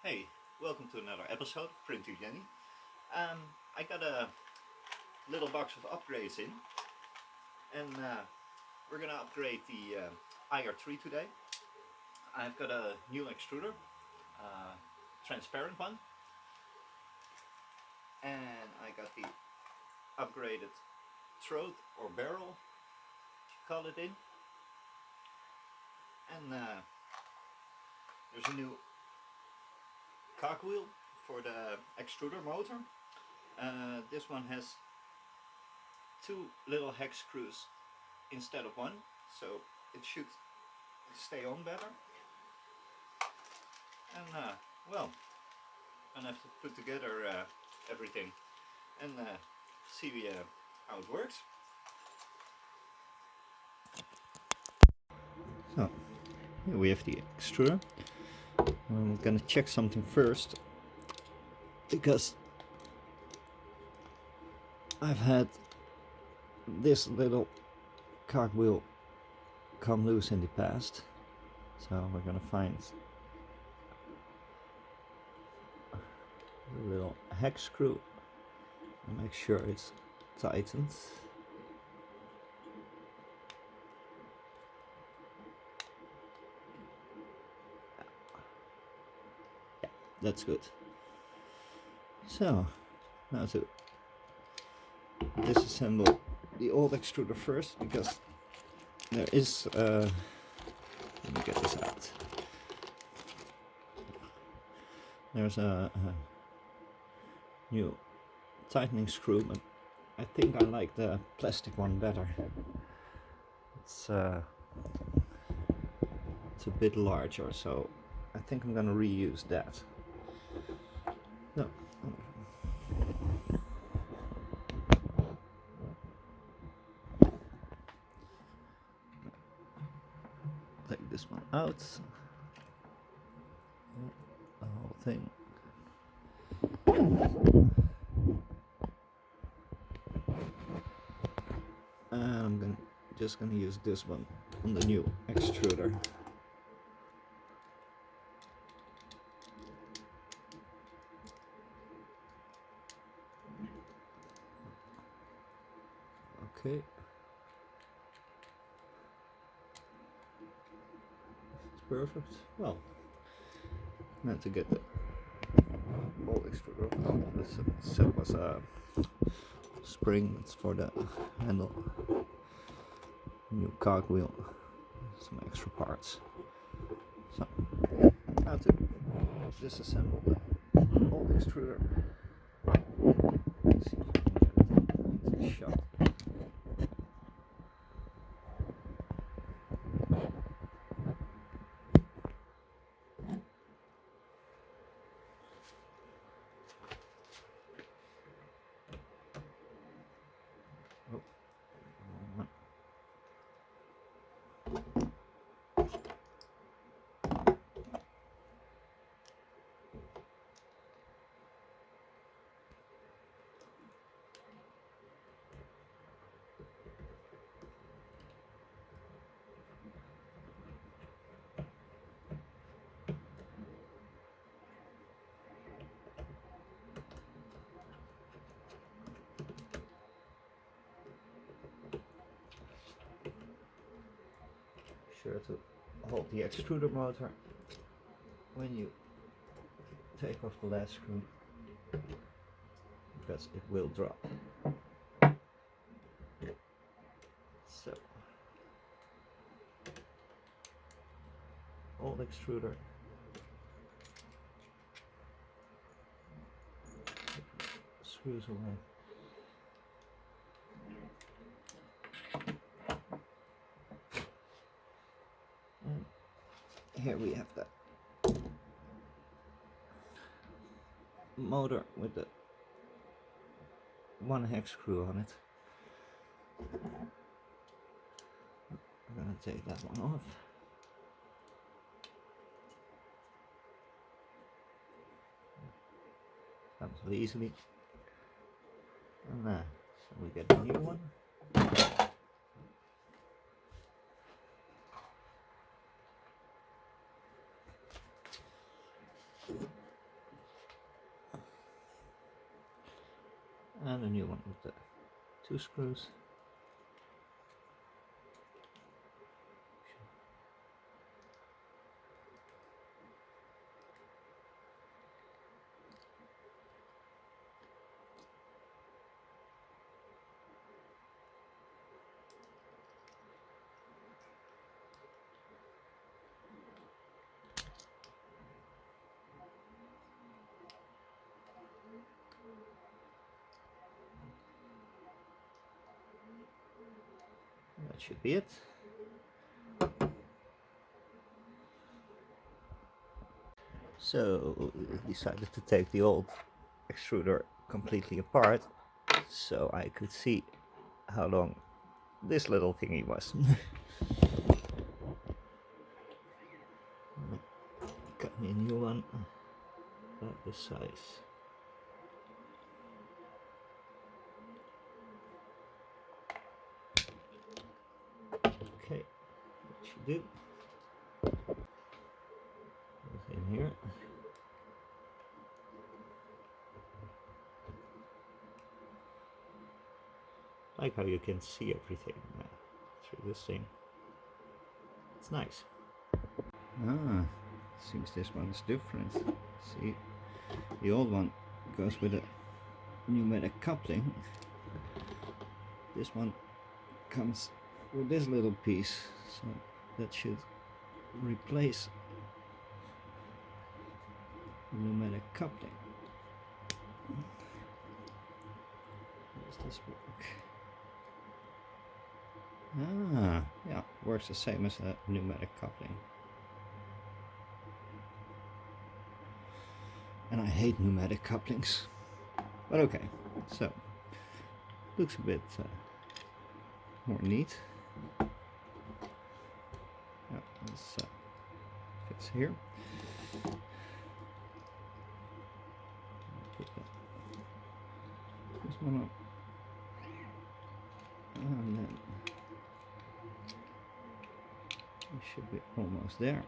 Hey, welcome to another episode of Print to Jenny. I got a little box of upgrades in, and we're gonna upgrade the IR3 today. I've got a new extruder, transparent one, and I got the upgraded throat or barrel, call it in, and there's a new cogwheel for the extruder motor. This one has two little hex screws instead of one, so it should stay on better. And well, I'm gonna have to put together everything and see how it works. So here we have the extruder. I'm gonna check something first, because I've had this little cogwheel come loose in the past, so we're gonna find a little hex screw and make sure it's tightened. That's good. So now to disassemble the old extruder first, because there is let me get this out. There's a new tightening screw, but I think I like the plastic one better. It's a bit larger, so I think I'm gonna reuse that. No. Take this one out. The whole thing. And I'm just gonna use this one on the new extruder. Okay. It's perfect. Well, now to get the old extruder. Oh, this set was a spring. It's for the handle. New cogwheel. Some extra parts. So now to disassemble the old extruder. Let's see if I can get it into shot. Sure to hold the extruder motor when you take off the last screw, because it will drop. So, old extruder. Screws away. Here we have the motor with the one hex screw on it. I'm gonna take that one off. Comes so easily. And so we get a new one. and a new one with the 2 screws. That should be it. So I decided to take the old extruder completely apart so I could see how long this little thingy was. Got me a new one about this size. Okay, what should do? Put it in here. Like how you can see everything through this thing. It's nice. Ah, seems this one is different. See, the old one goes with a pneumatic coupling. This one comes with this little piece, so that should replace the pneumatic coupling. How does this work? Ah, yeah, works the same as a pneumatic coupling. And I hate pneumatic couplings. But okay, so looks a bit more neat. Yeah, this fits here. Put this one up. And then we should be almost there.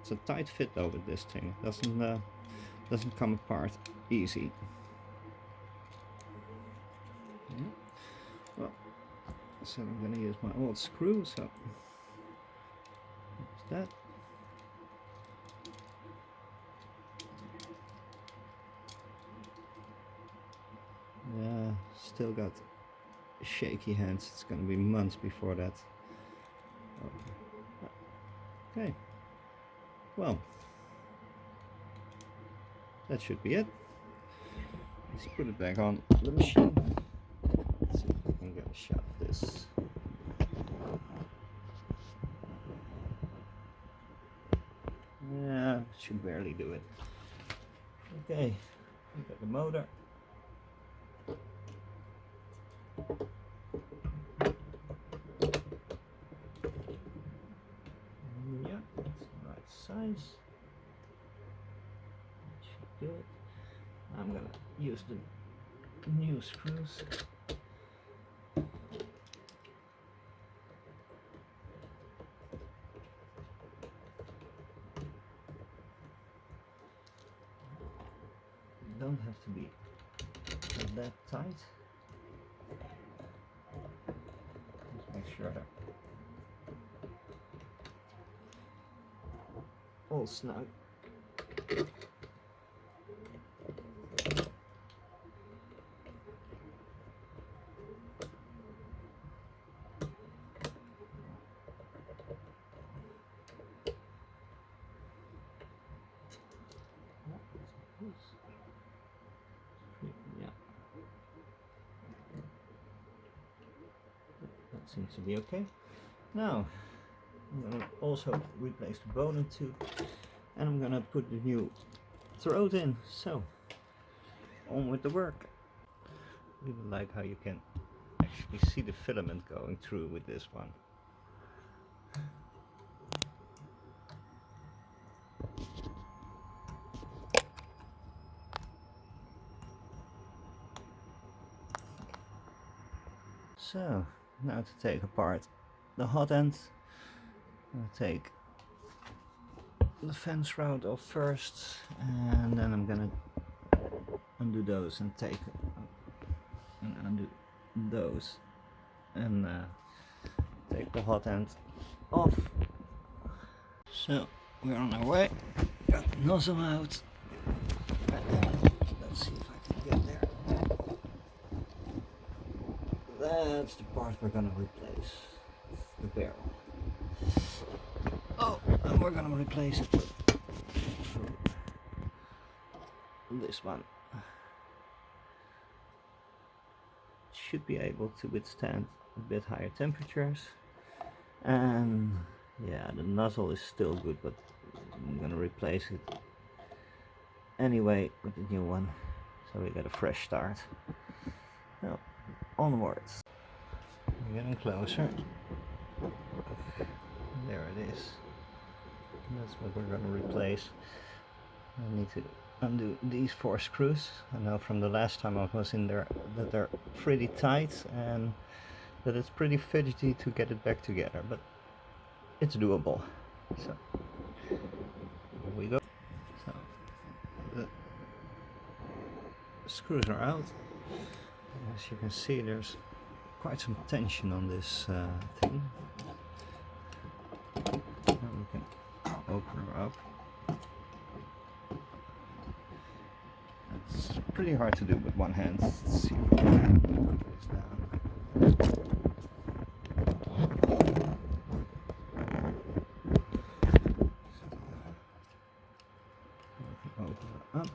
It's a tight fit though with this thing. It doesn't come apart easy. Yeah. Well, so I'm gonna use my old screw. So there's that. Yeah, still got shaky hands. It's gonna be months before that. Okay. Well, that should be it. Let's put it back on the machine. Let's see if we can get a shot of this. Yeah, should barely do it. Okay, we got the motor. Yeah, that's the right size. That should do it. I'm gonna use the new screws. Don't have to be that tight. Just make sure they're all snug. Yeah, that seems to be okay. Now I'm going to also replace the bowline tube, and I'm going to put the new throat in. So on with the work. I really like how you can actually see the filament going through with this one. So now to take apart the hot end, I'll take the fan shroud off first, and then I'm gonna undo those and take and undo those and take the hot end off. So we're on our way. Got the nozzle out. Let's see if I can get there. That's the part we're gonna replace, the barrel. Oh, and we're gonna replace it with this one. Should be able to withstand a bit higher temperatures, and yeah, the nozzle is still good, but I'm gonna replace it anyway with the new one, so we get a fresh start. Now, onwards. We're getting closer. There it is. That's what we're gonna replace. I need to undo these 4 screws. I know from the last time I was in there that they're pretty tight and that it's pretty fidgety to get it back together, but it's doable. So here we go. So the screws are out. As you can see, there's quite some tension on this thing. Now we can open her up. It's pretty hard to do with one hand. Let's see if we can put this down. Open her up.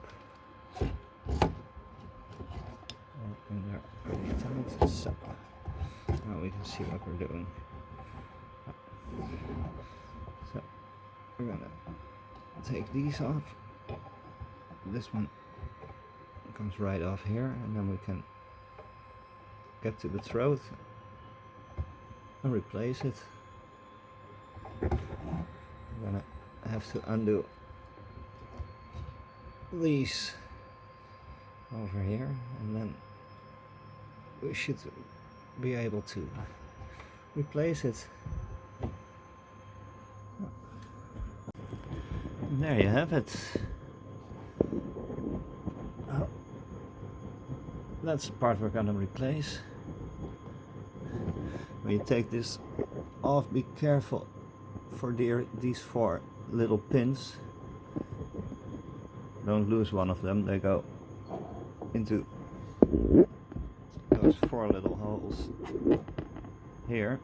Open her pretty tight. So now we can see what we're doing. So we're gonna take these off. This one comes right off here, and then we can get to the throat and replace it. I'm gonna have to undo these over here, and then we should be able to replace it. And there you have it. That's the part we're gonna replace. When you take this off, be careful for these 4 little pins. Don't lose one of them, they go into those 4 little holes here,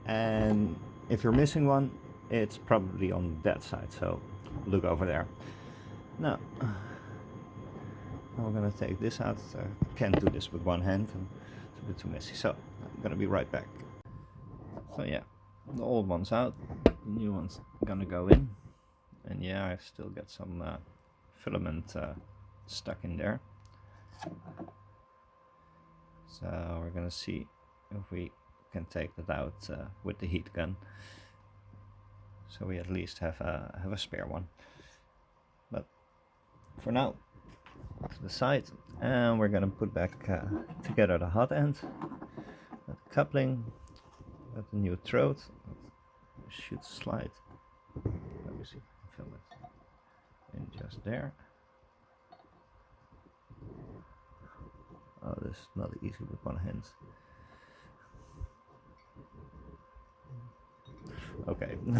and if you're missing one, it's probably on that side, so look over there. Now we're gonna take this out. I can't do this with one hand, and it's a bit too messy, so I'm gonna be right back. So yeah, the old one's out, the new one's gonna go in, and yeah, I still got some filament stuck in there. So we're gonna see if we can take that out with the heat gun, so we at least have a spare one. But for now, to the side, and we're gonna put back together the hot end, the coupling, with the new throat. It should slide. Let me see if I can film it. And just there. Oh, this is not easy with one hand. Okay. Do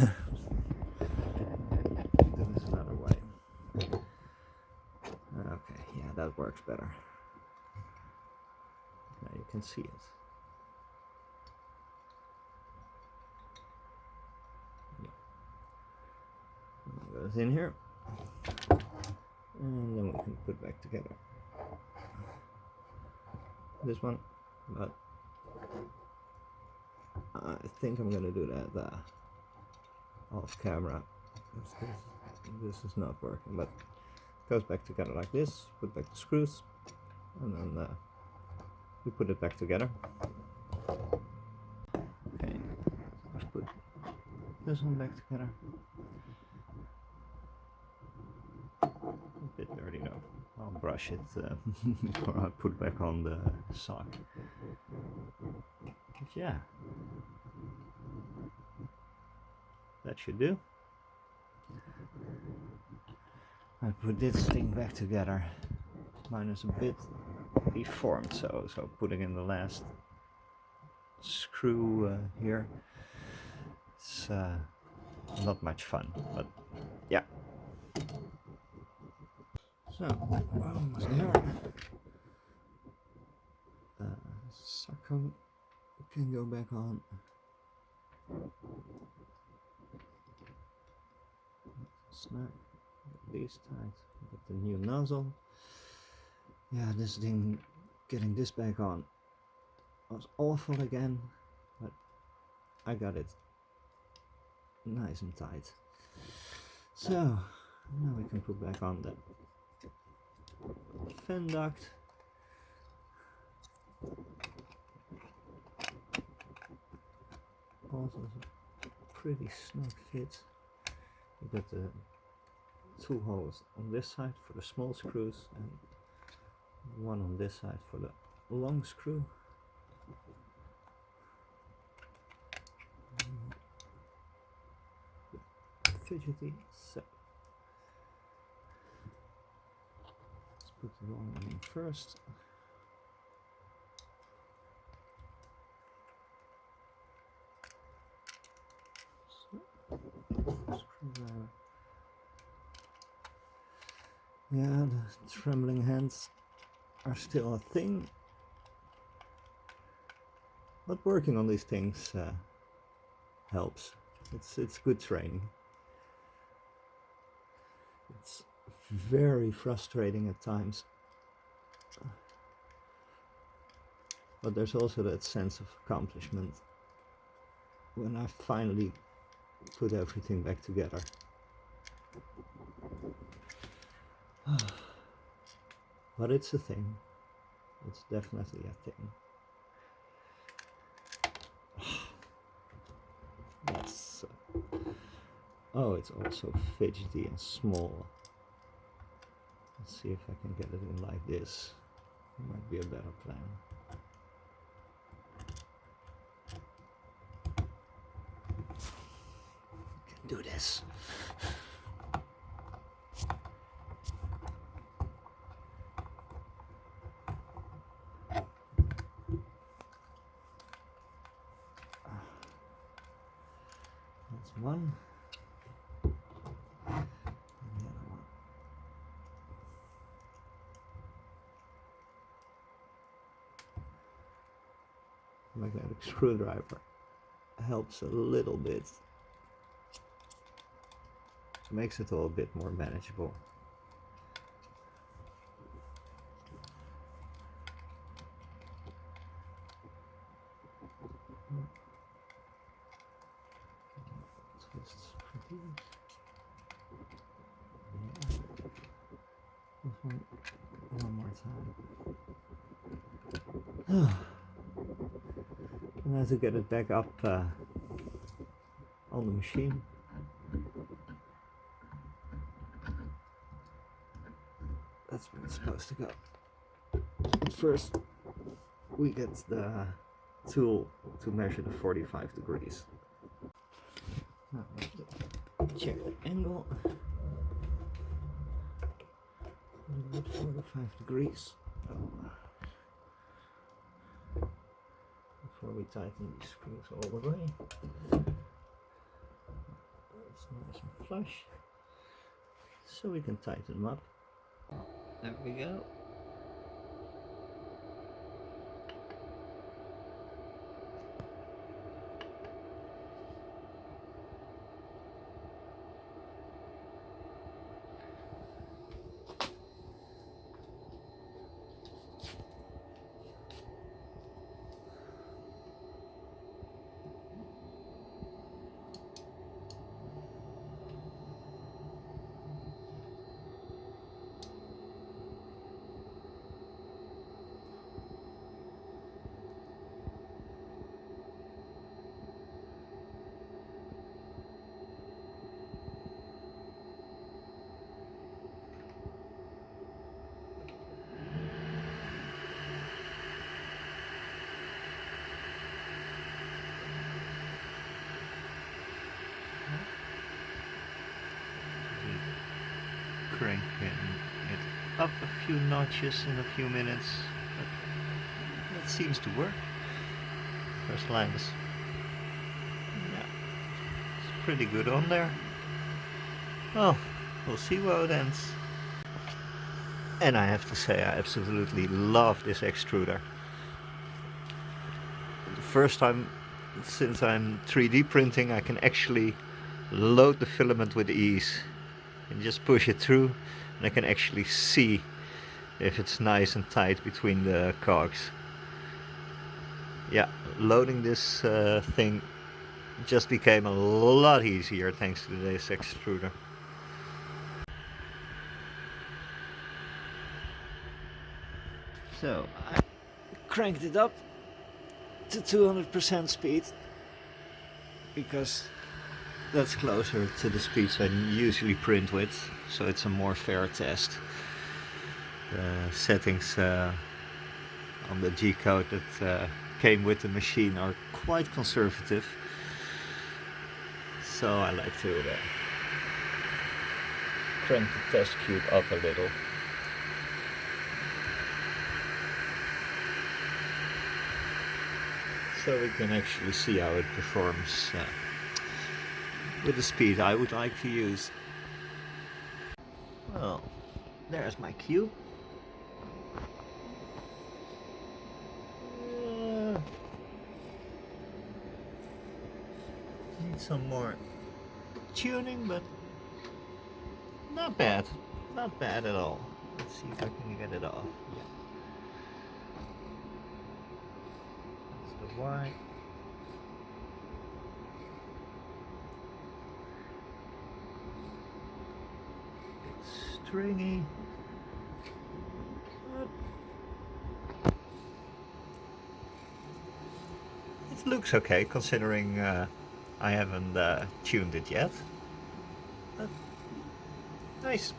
this another way. Okay, yeah, that works better. Now you can see it. Yeah. Goes in here, and then we can put back together this one, but I think I'm gonna do that off camera. This is not working, but it goes back together like this. Put back the screws, and then we put it back together. Okay, let's put this one back together. A bit dirty though. I'll brush it before I put back on the sock. But yeah, that should do. I put this thing back together. Mine is a bit deformed, so putting in the last screw here, it's not much fun, but yeah. So, almost there. Sucker can go back on. Snap these tight. Get the new nozzle. Yeah, this thing, getting this back on was awful again, but I got it nice and tight. So now we can put back on the fan duct. Also a pretty snug fit. You got the two holes on this side for the small screws and one on this side for the long screw. Fidgety, so let's put the long one in first. Screwdriver. Yeah, the trembling hands are still a thing, but working on these things helps. It's good training. It's very frustrating at times, but there's also that sense of accomplishment when I finally put everything back together. But it's a thing. It's definitely a thing. Yes. Oh, it's also fidgety and small. Let's see if I can get it in like this. Might be a better plan. Can do this. That's one. And the other one. Magnetic screwdriver helps a little bit. It makes it all a bit more manageable. Twists for these. Yeah. One more time. And I have to get it back up on the machine. That's where it's supposed to go. But first, we get the tool to measure the 45 degrees. Now we have to check the angle. 45 degrees. Before we tighten these screws all the way. It's nice and flush. So we can tighten them up. There we go. Crank it. up a few notches in a few minutes. But that seems to work. First line is, yeah, it's pretty good on there. Well, we'll see how it ends. And I have to say, I absolutely love this extruder. The first time since I'm 3D printing, I can actually load the filament with ease and just push it through, and I can actually see if it's nice and tight between the cogs. Yeah, loading this thing just became a lot easier thanks to this extruder. So I cranked it up to 200% speed because that's closer to the speeds I usually print with, so it's a more fair test. The settings on the G-code that came with the machine are quite conservative, so I like to crank the test cube up a little. So we can actually see how it performs with the speed I would like to use. Well, there's my cube. Need some more tuning, but not bad. Not bad at all. Let's see if I can get it off. Yeah. That's the Y. It's stringy. It looks okay considering I haven't tuned it yet. But nice.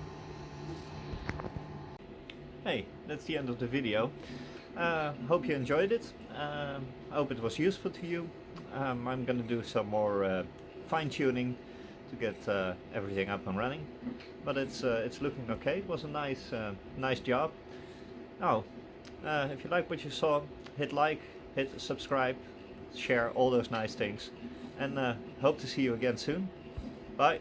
Hey, that's the end of the video. Hope you enjoyed it. I hope it was useful to you. I'm gonna do some more fine-tuning to get everything up and running, but it's looking okay. It was a nice job. Now, if you like what you saw, hit like, hit subscribe, share, all those nice things, and hope to see you again soon. Bye.